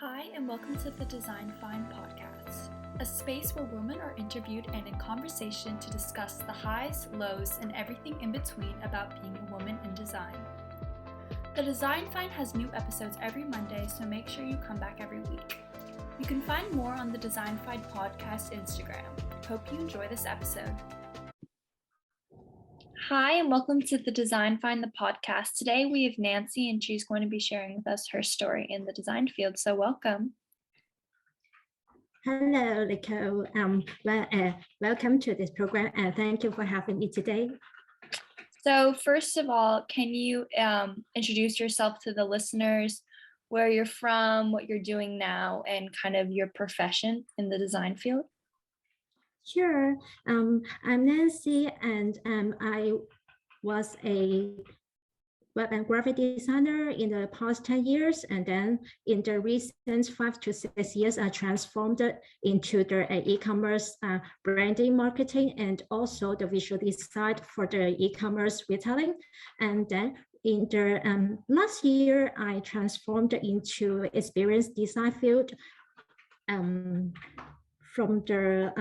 Hi, and welcome to the Design Find podcast, a space where women are interviewed and in conversation to discuss the highs, lows, and everything in between about being a woman in design. The Design Find has new episodes every Monday, so make sure you come back every week. You can find more on the Design Find podcast Instagram. Hope you enjoy this episode. Hi, and welcome to the Design Find the podcast. Today we have Nancy, and she's going to be sharing with us her story in the design field. So welcome. Hello, Nicole. Welcome to this program, and thank you for having me today. So first of all, can you introduce yourself to the listeners, where you're from, what you're doing now, and kind of your profession in the design field? Sure. I'm Nancy, and I was a web and graphic designer in the past 10 years. And then in the recent 5 to 6 years, I transformed it into the e-commerce branding, marketing, and also the visual design for the e-commerce retailing. And then in the last year, I transformed into experience design field from the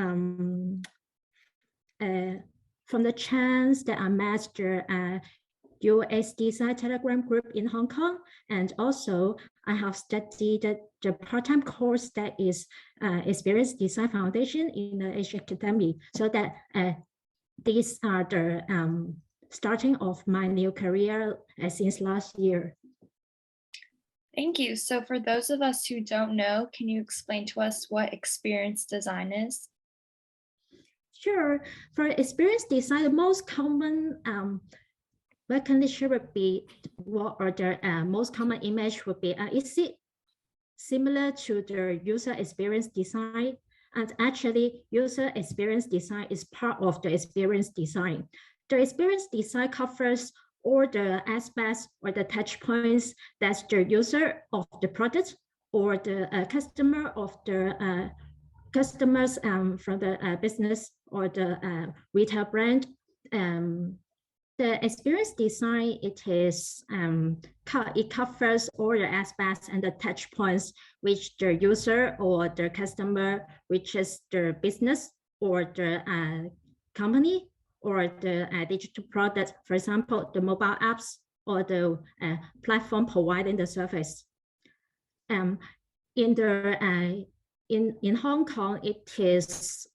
chance that I met the US Design Telegram group in Hong Kong, and also I have studied the part-time course that is Experience Design Foundation in the Asia Academy. So that these are the starting of my new career since last year. Thank you. So for those of us who don't know, can you explain to us what experience design is? Sure. For experience design, the most common recognition would be, or the most common image would be, is it similar to the user experience design? And actually, user experience design is part of the experience design. The experience design covers all the aspects or the touch points that the user of the product or the customer of the customers from the business or the retail brand. The experience design, it covers all the aspects and the touch points which the user or the customer, which is the business or the company or the digital product, for example, the mobile apps or the platform providing the service. In Hong Kong, it is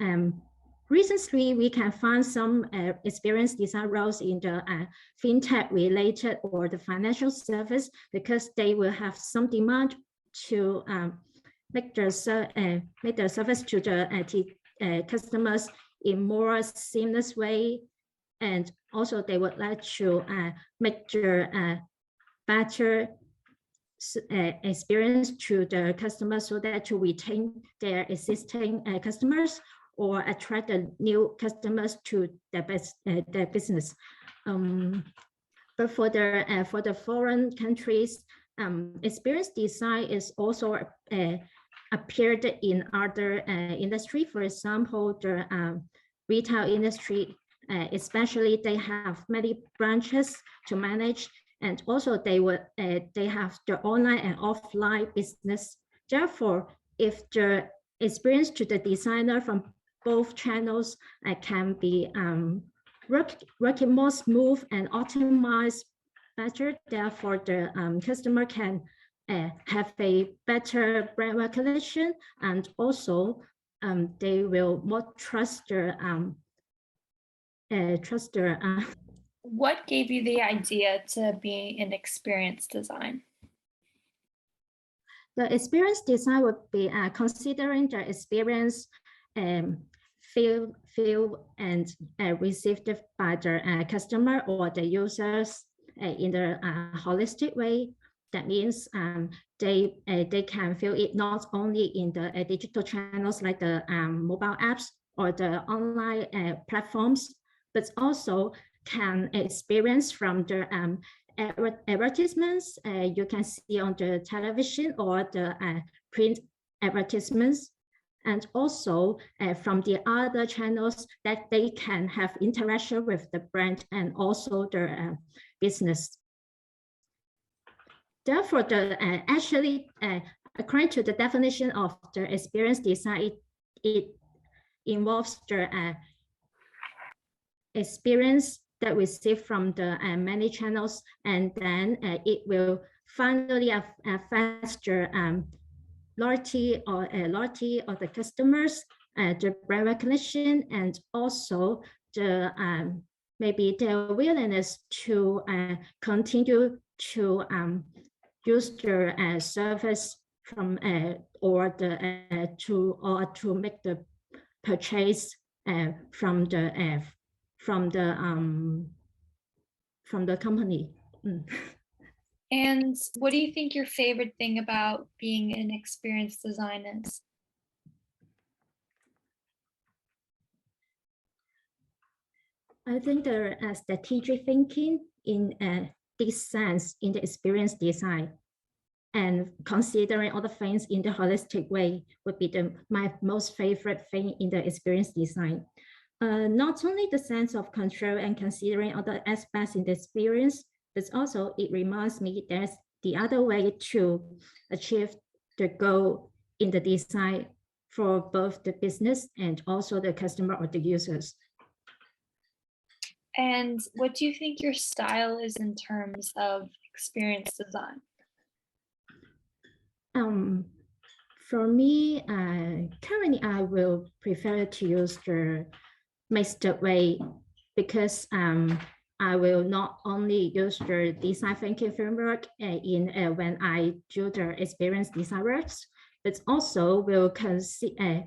recently we can find some experience design roles in the fintech related or the financial service, because they will have some demand to make the service to the customers in more seamless way, and also they would like to make the better experience to the customers so that to retain their existing customers or attract the new customers to their business. But for the foreign countries, experience design is also appeared in other industry. For example, the retail industry, especially they have many branches to manage, and also they have the online and offline business. Therefore, if the experience to the designer from both channels can be working more smooth and optimized better, therefore the customer can have a better brand recognition, and also they will more trust their What gave you the idea to be in experience design? The experience design would be considering the experience feel and received by the customer or the users in the holistic way. That means they can feel it not only in the digital channels like the mobile apps or the online platforms, but also can experience from the advertisements you can see on the television or the print advertisements, and also from the other channels that they can have interaction with the brand and also the business. Therefore, actually, According to the definition of the experience design, it involves the experience that we see from the many channels, and then it will finally affect the loyalty of the customers, the brand recognition, and also the maybe their willingness to continue to use the service from or to make the purchase from the company. And what do you think your favorite thing about being an experience design is? I think the strategic thinking in this sense in the experience design and considering all the things in the holistic way would be my most favorite thing in the experience design. Not only the sense of control and considering other aspects in the experience, but also it reminds me there's the other way to achieve the goal in the design for both the business and also the customer or the users. And what do you think your style is in terms of experience design? For me, currently I will prefer to use the mixed way because I will not only use the design thinking framework when I do the experience design works, but also will consider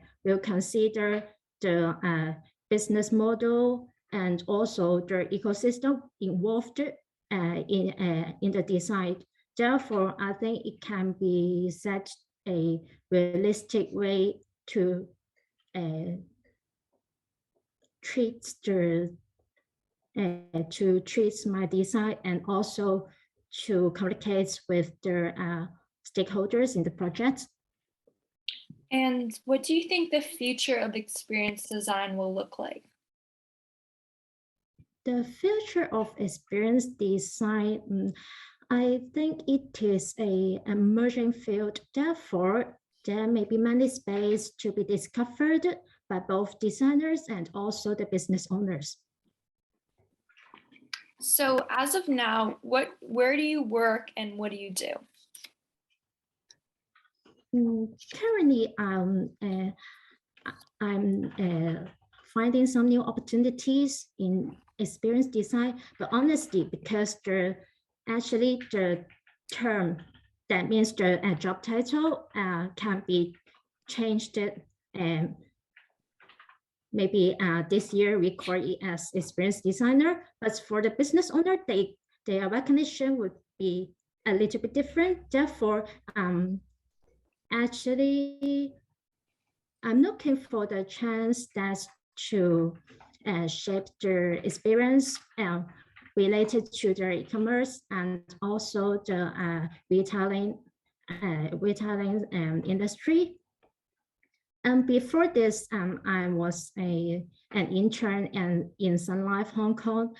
the business model and also the ecosystem involved in the design. Therefore, I think it can be set a realistic way to treat my design and also to communicate with the stakeholders in the project. And what do you think the future of experience design will look like? The future of experience design, I think it is an emerging field. Therefore, there may be many space to be discovered by both designers and also the business owners. So as of now, where do you work and what do you do? Currently, I'm finding some new opportunities in experience design, but honestly, because the term that means the job title can be changed. Maybe this year we call it as experience designer, but for the business owner, their recognition would be a little bit different. Therefore, actually, I'm looking for the chance to shape the experience related to the e-commerce and also the retailing industry. And before this, I was an intern in Sun Life Hong Kong.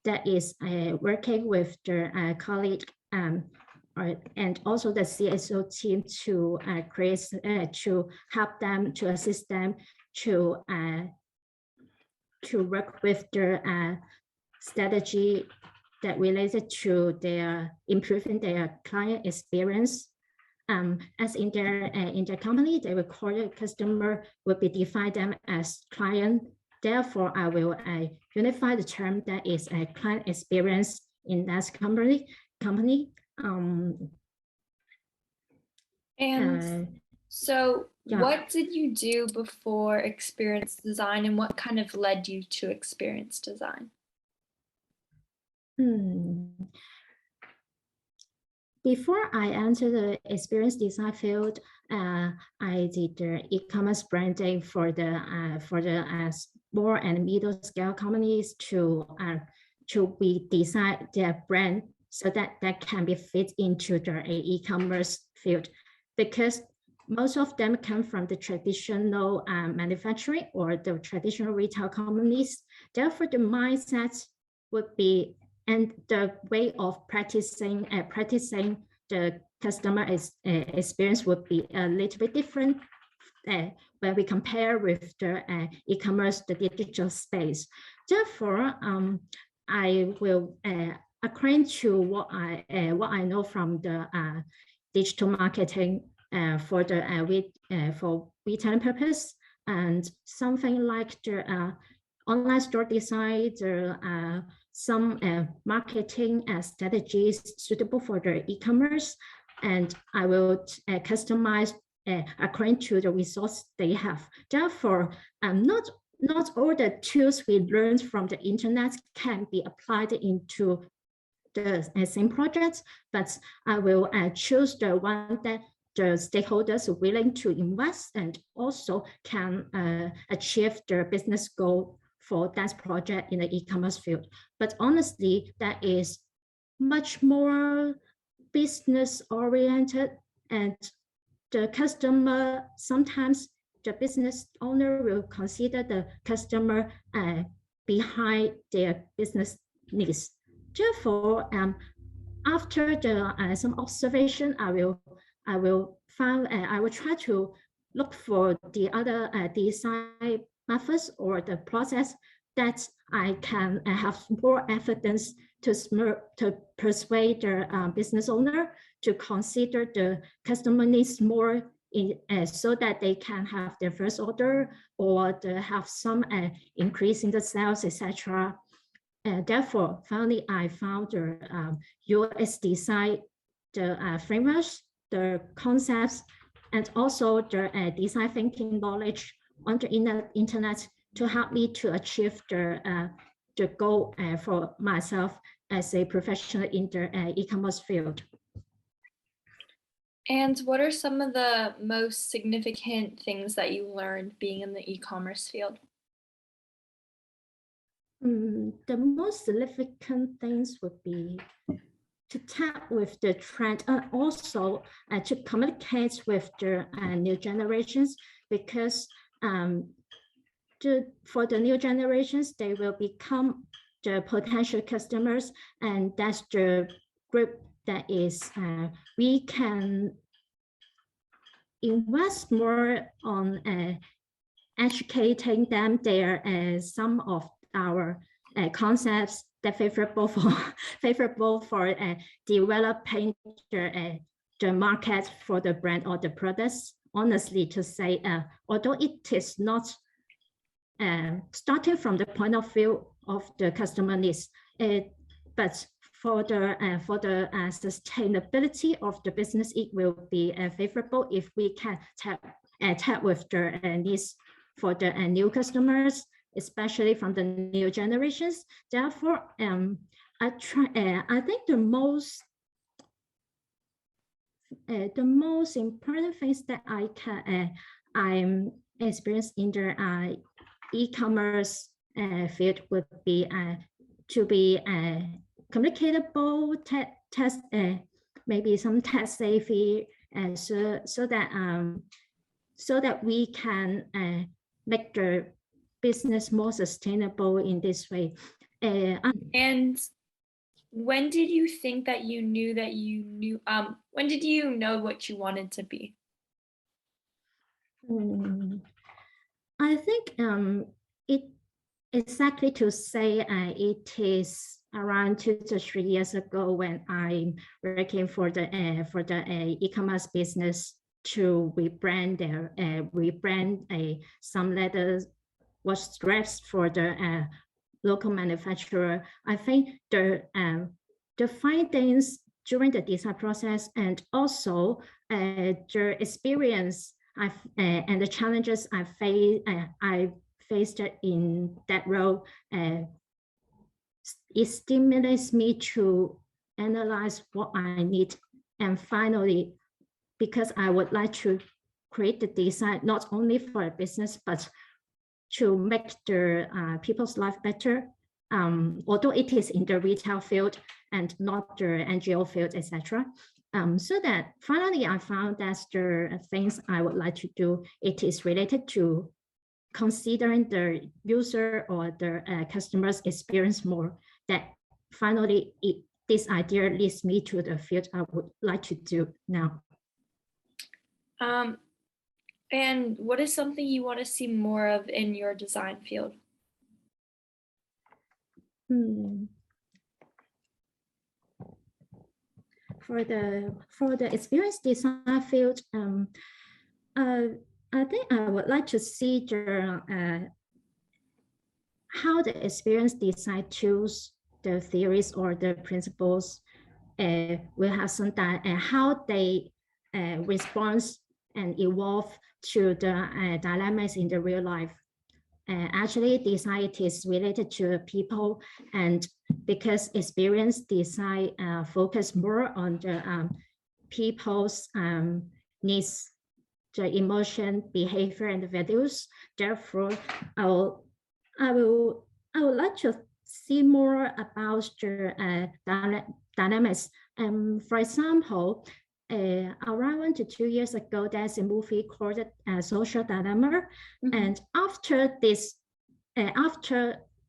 That is working with the colleague and also the CSO team to to help them, to assist them to work with the strategy that related to their improving their client experience. As in their company, they will call the customer will be define them as client. Therefore, I will unify the term that is a client experience in that company. So what did you do before experience design and what kind of led you to experience design? Before I entered the experience design field, I did the e-commerce branding for the small and middle scale companies to be design their brand so that can be fit into the e-commerce field, because most of them come from the traditional manufacturing or the traditional retail companies. Therefore, the mindset would be and the way of practicing the customer experience would be a little bit different when we compare with the e-commerce, the digital space. Therefore, I will according to what I know from the digital marketing for the for retailing purpose, and something like the online store design, some marketing strategies suitable for the e-commerce, and I will customize according to the resource they have. Therefore, not all the tools we learned from the internet can be applied into the same projects, but I will choose the one that the stakeholders are willing to invest and also can achieve their business goal for that project in the e-commerce field. But honestly, that is much more business oriented, and the customer, sometimes the business owner will consider the customer behind their business needs. Therefore, after the some observation, I will try to look for the other design methods or the process that I can have more evidence to persuade the business owner to consider the customer needs more so that they can have their first order or to have some increase in the sales, etc. Therefore, finally, I found the UX design, the frameworks, the concepts, and also the design thinking knowledge on the internet to help me to achieve the goal for myself as a professional in the e-commerce field. And what are some of the most significant things that you learned being in the e-commerce field? The most significant things would be to tap with the trend and also to communicate with the new generations, because for the new generations, they will become the potential customers, and that's the group that is we can invest more on educating them. There are some of our concepts that favorable for developing the market for the brand or the products. Honestly, to say, although it is not starting from the point of view of the customer needs, but for the sustainability of the business, it will be favorable if we can tap with the needs for the new customers, especially from the new generations. Therefore, I think the most important things that I'm experienced in the e-commerce field would be to be communicatable, test maybe some test savvy, so that we can make the business more sustainable in this way. And when did you think that you knew when did you know what you wanted to be? I think it exactly to say it is around 2 to 3 years ago when I'm working for the e-commerce business to rebrand some leather watch straps for the local manufacturer. I think the findings during the design process and also the experience and the challenges I faced in that role, it stimulates me to analyze what I need. And finally, because I would like to create the design not only for a business, but to make the people's life better, although it is in the retail field and not the NGO field, etc. So that finally I found that the things I would like to do, it is related to considering the user or the customer's experience more, that finally this idea leads me to the field I would like to do now. And what is something you want to see more of in your design field? For the experience design field, I think I would like to see how the experience design tools, the theories or the principles will have some how they respond and evolve to the dilemmas in the real life. Actually, design is related to people, and because experience design focus more on the people's needs, the emotion, behavior, and values. Therefore, I would like to see more about the dynamics. For example, around 1 to 2 years ago, there's a movie called Social Dilemma. And after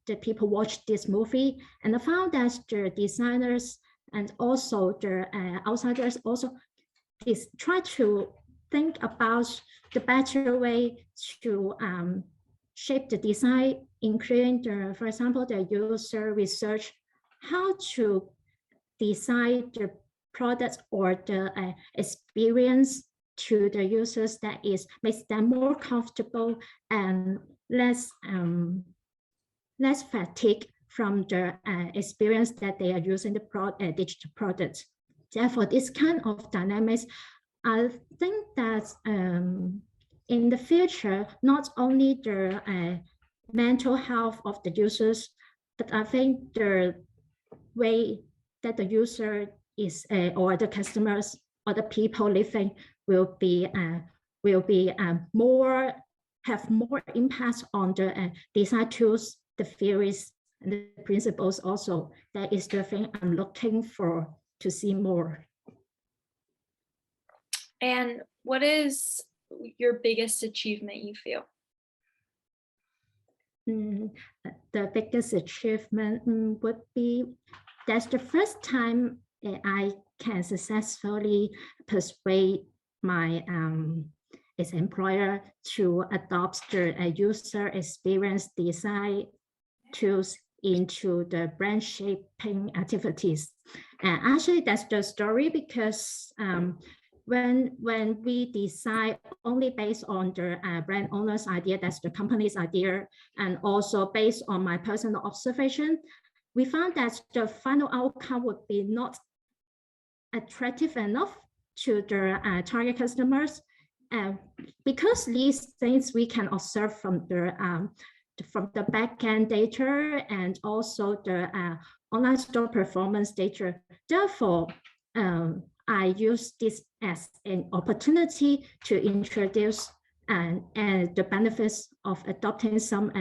the people watched this movie and found that the designers and also the outsiders also try to think about the better way to shape the design, including for example, the user research, how to design the products or the experience to the users that makes them more comfortable and less fatigue from the experience that they are using the digital products. Therefore, this kind of dynamics, I think that in the future, not only the mental health of the users, but I think the way that the user is or the customers or the people living will have more impact on the design tools, the theories, and the principles also. That is the thing I'm looking for to see more. And what is your biggest achievement, you feel? The biggest achievement would be that's the first time that I can successfully persuade my employer to adopt the user experience design tools into the brand shaping activities. And actually, that's the story because when we decide only based on the brand owner's idea, that's the company's idea, and also based on my personal observation, we found that the final outcome would be not attractive enough to the target customers. Because these things we can observe from the backend data and also the online store performance data. Therefore, I use this as an opportunity to introduce and the benefits of adopting some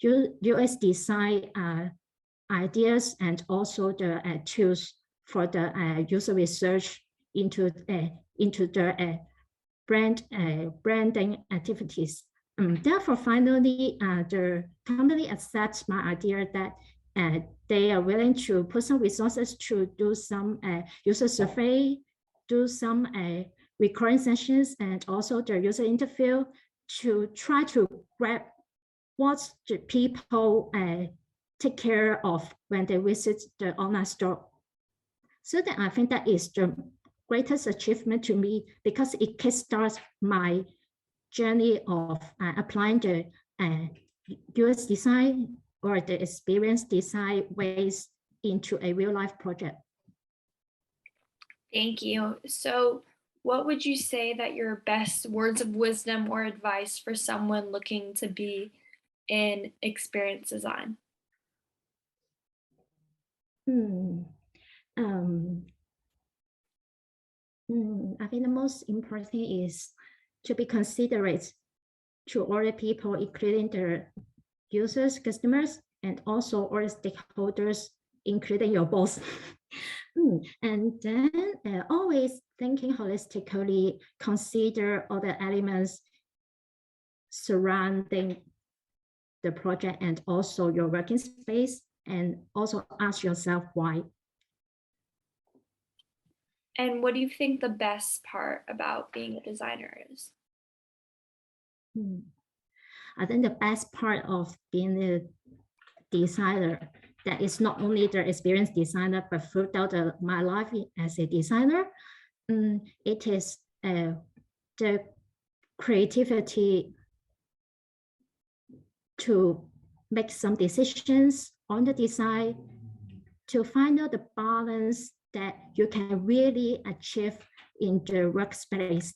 UX design ideas and also the tools for the user research into the branding activities. Therefore, finally, the company accepts my idea that they are willing to put some resources to do some user survey, do some recurring sessions, and also the user interview to try to grab what the people take care of when they visit the online store. So that I think that is the greatest achievement to me because it kickstarts my journey of applying the UX design or the experience design ways into a real life project. Thank you. So what would you say that your best words of wisdom or advice for someone looking to be in experience design? I think the most important thing is to be considerate to all the people, including the users, customers, and also all the stakeholders, including your boss. And then always thinking holistically, consider all the elements surrounding the project and also your working space, and also ask yourself why. And what do you think the best part about being a designer is? I think the best part of being a designer that is not only the experienced designer, but throughout my life as a designer, it is the creativity to make some decisions on the design, to find out the balance that you can really achieve in the workspace.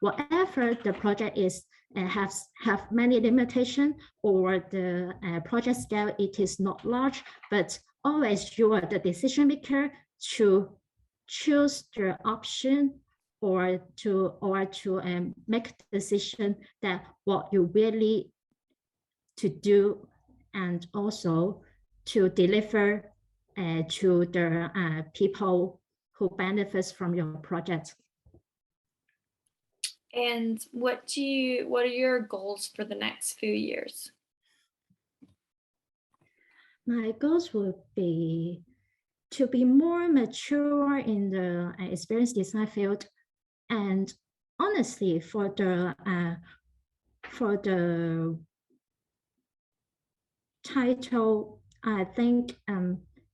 Whatever the project is, have many limitations, or the project scale, it is not large, but always you are the decision maker to choose the option or to make a decision that what you really to do, and also to deliver to the people who benefits from your project. And what are your goals for the next few years? My goals would be to be more mature in the experience design field, and honestly, for the title, I think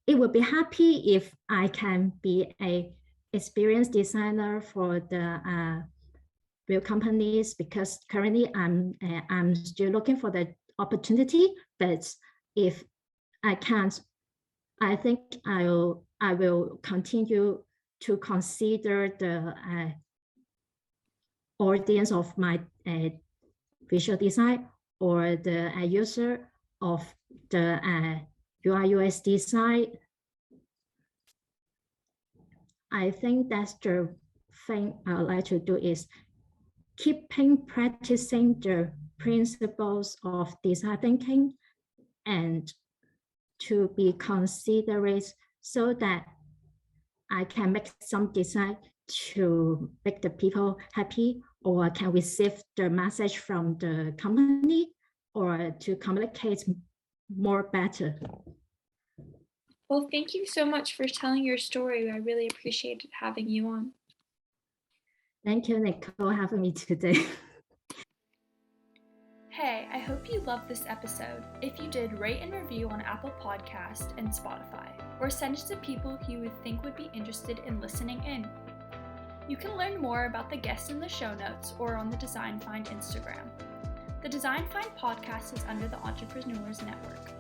it would be happy if I can be a experienced designer for the real companies, because currently I'm still looking for the opportunity. But if I can't, I think I will continue to consider the audience of my visual design, or the user of the UI UX design. I think that's the thing I would like to do, is keeping practicing the principles of design thinking, and to be considerate, so that I can make some design to make the people happy, or can receive the message from the company, or to communicate more better. Well, thank you so much for telling your story. I really appreciated having you on. Thank you, Nicole, for having me today. Hey, I hope you loved this episode. If you did, rate and review on Apple Podcast and Spotify, or send it to people who you would think would be interested in listening in. You can learn more about the guests in the show notes or on the Design Find Instagram. The Design Find podcast is under the Entrepreneurs Network.